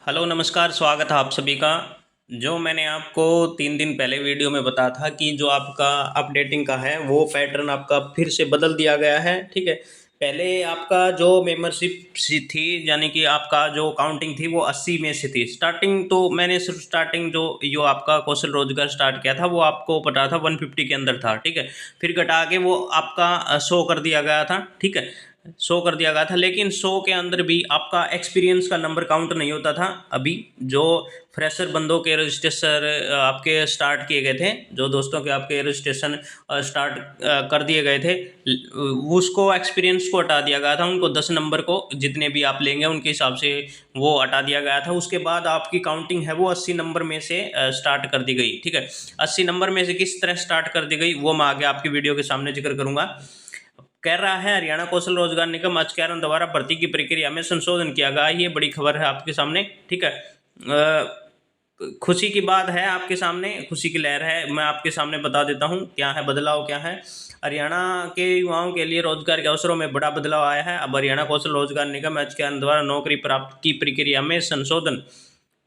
Hello नमस्कार, स्वागत है आप सभी का। जो मैंने आपको 3 दिन पहले वीडियो में बताया था कि जो आपका अपडेटिंग का है वो पैटर्न आपका फिर से बदल दिया गया है। ठीक है, पहले आपका जो मेंबरशिप थी, यानी कि आपका जो काउंटिंग थी वो 80 में से थी स्टार्टिंग। तो मैंने सिर्फ स्टार्टिंग जो जो आपका कौशल रोजगार स्टार्ट किया था वो आपको पता था 150 के अंदर था। ठीक है, फिर घटा के वो आपका शो कर दिया गया था। ठीक है, शो कर दिया गया था, लेकिन शो के अंदर भी आपका एक्सपीरियंस का नंबर काउंट नहीं होता था। अभी जो फ्रेशर बंदों के रजिस्ट्रेशन आपके स्टार्ट किए गए थे, जो दोस्तों के आपके रजिस्ट्रेशन स्टार्ट कर दिए गए थे, उसको एक्सपीरियंस को हटा दिया गया था। उनको 10 नंबर को जितने भी आप लेंगे उनके हिसाब से वो हटा दिया गया था। उसके बाद आपकी काउंटिंग है वो 80 नंबर में से स्टार्ट कर दी गई। ठीक है, 80 नंबर में से किस तरह स्टार्ट कर दी गई वो मैं आगे आपकी वीडियो के सामने जिक्र करूंगा। कह रहा है हरियाणा कौशल रोजगार निगम एचकेआरएन द्वारा भर्ती की प्रक्रिया में संशोधन किया गया। ये बड़ी खबर है आपके सामने। ठीक है, खुशी की बात है आपके सामने, खुशी की लहर है। मैं आपके सामने बता देता हूँ क्या है बदलाव, क्या है। हरियाणा के युवाओं के लिए रोजगार के अवसरों में बड़ा बदलाव आया है। अब हरियाणा कौशल रोजगार निगम एचकेआरएन द्वारा नौकरी प्राप्ति की प्रक्रिया में संशोधन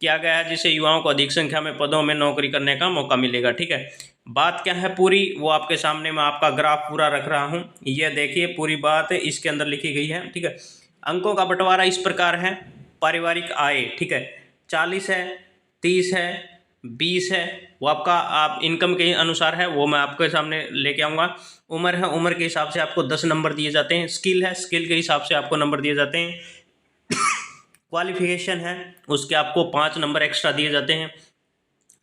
किया गया है, जिससे युवाओं को अधिक संख्या में पदों में नौकरी करने का मौका मिलेगा। ठीक है, बात क्या है पूरी वो आपके सामने मैं आपका ग्राफ पूरा रख रहा हूँ। ये देखिए पूरी बात इसके अंदर लिखी गई है। ठीक है, अंकों का बंटवारा इस प्रकार है। पारिवारिक आय, ठीक है, 40 है, 30 है, 20 है। वो आपका आप इनकम के अनुसार है, वो मैं आपके सामने लेके आऊँगा। उम्र है, उम्र के हिसाब से आपको 10 नंबर दिए जाते हैं। स्किल है, स्किल के हिसाब से आपको नंबर दिए जाते हैं। क्वालिफिकेशन है, उसके आपको 5 नंबर एक्स्ट्रा दिए जाते हैं।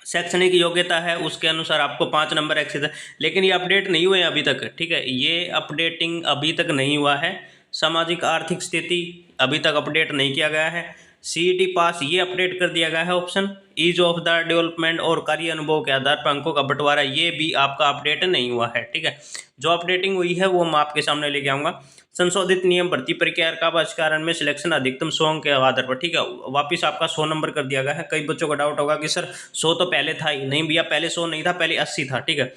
शैक्षणिक योग्यता है, उसके अनुसार आपको 5 नंबर एक्स्ट्रा। लेकिन ये अपडेट नहीं हुए अभी तक। ठीक है, ये अपडेटिंग अभी तक नहीं हुआ है। सामाजिक आर्थिक स्थिति अभी तक अपडेट नहीं किया गया है। सीईटी पास ये अपडेट कर दिया गया है option. Ease of the development और कार्य अनुभव के आधार पर अंकों का बंटवारा ये भी आपका अपडेट नहीं हुआ है। ठीक है, जो अपडेटिंग हुई है वो मैं आपके सामने लेके आऊँगा। संशोधित नियम भर्ती प्रक्रिया का बहिष्करण में सिलेक्शन अधिकतम 100 अंक के आधार पर। ठीक है, वापिस आपका 100 नंबर कर दिया गया है। कई बच्चों का डाउट होगा कि सर 100 तो पहले था ही नहीं। भैया, पहले 100 नहीं था, पहले 80 था। ठीक है,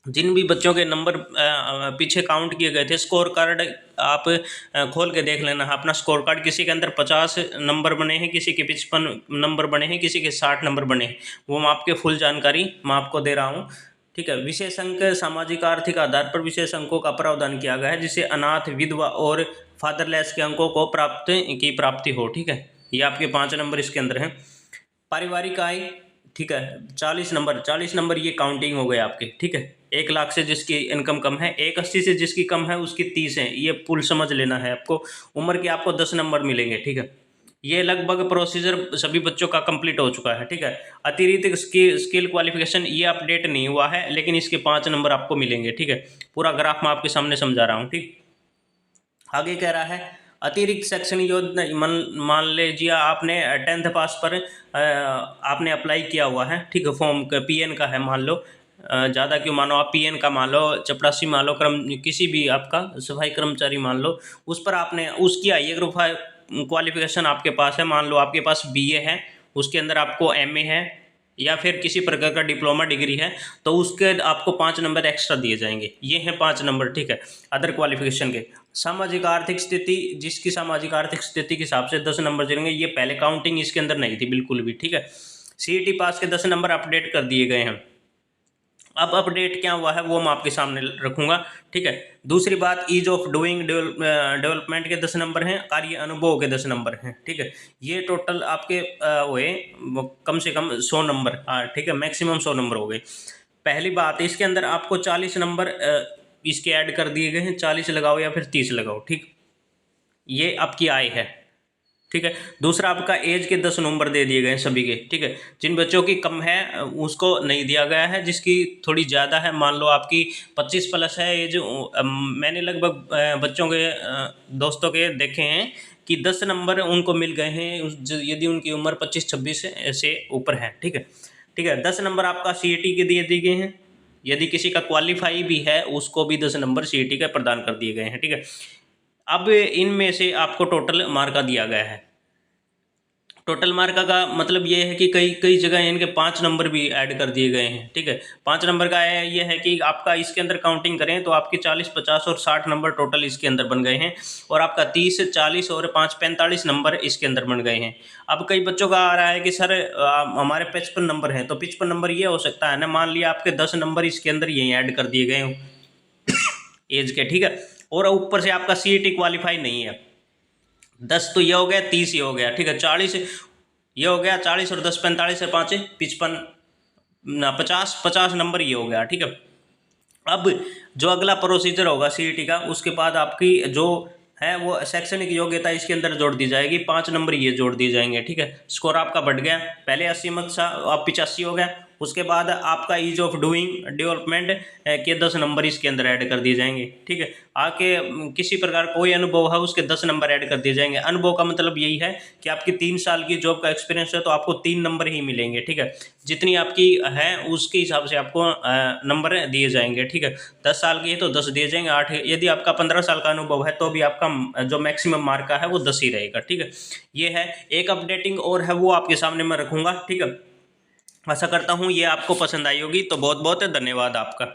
जिन भी बच्चों के नंबर पीछे काउंट किए गए थे, स्कोर कार्ड आप खोल के देख लेना। अपना स्कोर कार्ड किसी के अंदर 50 नंबर बने हैं, किसी के 55 नंबर बने हैं, किसी के 60 नंबर बने हैं। वो मैं आपके फुल जानकारी मैं आपको दे रहा हूँ। ठीक है, विशेष अंक सामाजिक आर्थिक आधार पर विशेष अंकों का प्रावधान किया गया है, जिससे अनाथ, विधवा और फादरलेस के अंकों को प्राप्ति हो। ठीक है, ये आपके 5 नंबर इसके अंदर हैं। पारिवारिक आय, ठीक है, 40 नंबर ये काउंटिंग हो गए आपके। ठीक है, 1 लाख से जिसकी इनकम कम है, 180 से जिसकी कम है उसकी 30 है। ये पुल समझ लेना है आपको। उम्र के आपको 10 नंबर मिलेंगे। ठीक है, ये लगभग प्रोसीजर सभी बच्चों का कंप्लीट हो चुका है। ठीक है, अतिरिक्त स्किल क्वालिफिकेशन ये अपडेट नहीं हुआ है, लेकिन इसके 5 नंबर आपको मिलेंगे। ठीक है, पूरा ग्राफ मैं आपके सामने समझा रहा हूँ। ठीक, आगे कह रहा है अतिरिक्त शैक्षणिक योजना। मान लीजिए आपने 10th पास पर आपने अप्लाई किया हुआ है। ठीक है, फॉर्म का पीएन का है, मान लो ज़्यादा क्यों मानो, आप पीएन का मान लो, चपरासी मान लो, किसी भी आपका सफाई कर्मचारी मान लो, उस पर आपने उसकी आइए ग्रुप क्वालिफिकेशन आपके पास है। मान लो आपके पास बीए है, उसके अंदर आपको एमए है या फिर किसी प्रकार का डिप्लोमा डिग्री है, तो उसके आपको 5 नंबर एक्स्ट्रा दिए जाएंगे। ये हैं 5 नंबर। ठीक है, अदर क्वालिफिकेशन के। सामाजिक आर्थिक स्थिति, जिसकी सामाजिक आर्थिक स्थिति के हिसाब से 10 नंबर चलेंगे। ये पहले काउंटिंग इसके अंदर नहीं थी बिल्कुल भी। ठीक है, सीईटी पास के 10 नंबर अपडेट कर दिए गए हैं। अब अपडेट क्या हुआ है वो मैं आपके सामने रखूंगा। ठीक है, दूसरी बात, ईज ऑफ डूइंग डेवलपमेंट के 10 नंबर हैं, कार्य अनुभव के 10 नंबर हैं। ठीक है, ये टोटल आपके हुए कम से कम 100 नंबर। ठीक है, मैक्सिमम 100 नंबर हो गए। पहली बात, इसके अंदर आपको 40 नंबर इसके ऐड कर दिए गए हैं। 40 लगाओ या फिर 30 लगाओ। ठीक, ये आपकी आय है। ठीक है, दूसरा आपका एज के 10 नंबर दे दिए गए हैं सभी के। ठीक है, जिन बच्चों की कम है उसको नहीं दिया गया है, जिसकी थोड़ी ज़्यादा है, मान लो आपकी 25 प्लस है एज। मैंने लगभग बच्चों के दोस्तों के देखे हैं कि 10 नंबर उनको मिल गए हैं यदि उनकी उम्र 25-26 से ऊपर है। ठीक है, ठीक है, 10 नंबर आपका सीईटी के दिए गए हैं। यदि किसी का क्वालिफाई भी है उसको भी 10 नंबर सीईटी का प्रदान कर दिए गए हैं। ठीक है, अब इनमें से आपको टोटल मार्का दिया गया है। टोटल मार्क का मतलब ये है कि कई कई जगह इनके 5 नंबर भी ऐड कर दिए गए हैं, ठीक है। 5 नंबर का है ये है कि आपका इसके अंदर काउंटिंग करें तो आपके 40, 50 और 60 नंबर टोटल इसके अंदर बन गए हैं, और आपका 30, 40 और 5, 45 नंबर इसके अंदर बन गए हैं। अब कई बच्चों का आ रहा है कि सर हमारे 55 नंबर हैं, तो 55 नंबर ये हो सकता है ना, मान लिया आपके 10 नंबर इसके अंदर यही ऐड कर दिए गए हों एज के, ठीक है, और ऊपर से आपका CET क्वालिफाई नहीं है। 10 तो ये हो गया, 30 ये हो गया, ठीक है, 40 ये हो गया, 40 और 10 45 है, 5 55 ना 50 नंबर ये हो गया, ठीक है। अब जो अगला प्रोसीजर होगा CET का, उसके बाद आपकी जो है वो शैक्षणिक योग्यता इसके अंदर जोड़ दी जाएगी, 5 नंबर ये जोड़ दिए जाएंगे, ठीक है। स्कोर आपका बढ़ गया, पहले 80 में था, अब 85 हो गया। उसके बाद आपका ईज ऑफ डूइंग डेवलपमेंट के 10 नंबर इसके अंदर ऐड कर दिए जाएंगे, ठीक है। आके किसी प्रकार कोई अनुभव है उसके 10 नंबर ऐड कर दिए जाएंगे। अनुभव का मतलब यही है कि आपकी 3 साल की जॉब का एक्सपीरियंस है तो आपको 3 नंबर ही मिलेंगे, ठीक है। जितनी आपकी है उसके हिसाब से आपको नंबर दिए जाएंगे, ठीक है। 10 साल की है तो 10 दिए जाएंगे, 8 यदि आपका 15 साल का अनुभव है तो भी आपका जो मैक्सिमम मार्क का है वो 10 ही रहेगा, ठीक है। ये है एक अपडेटिंग और है वो आपके सामने मैं रखूँगा, ठीक है। आशा करता हूँ ये आपको पसंद आई होगी, तो बहुत बहुत धन्यवाद आपका।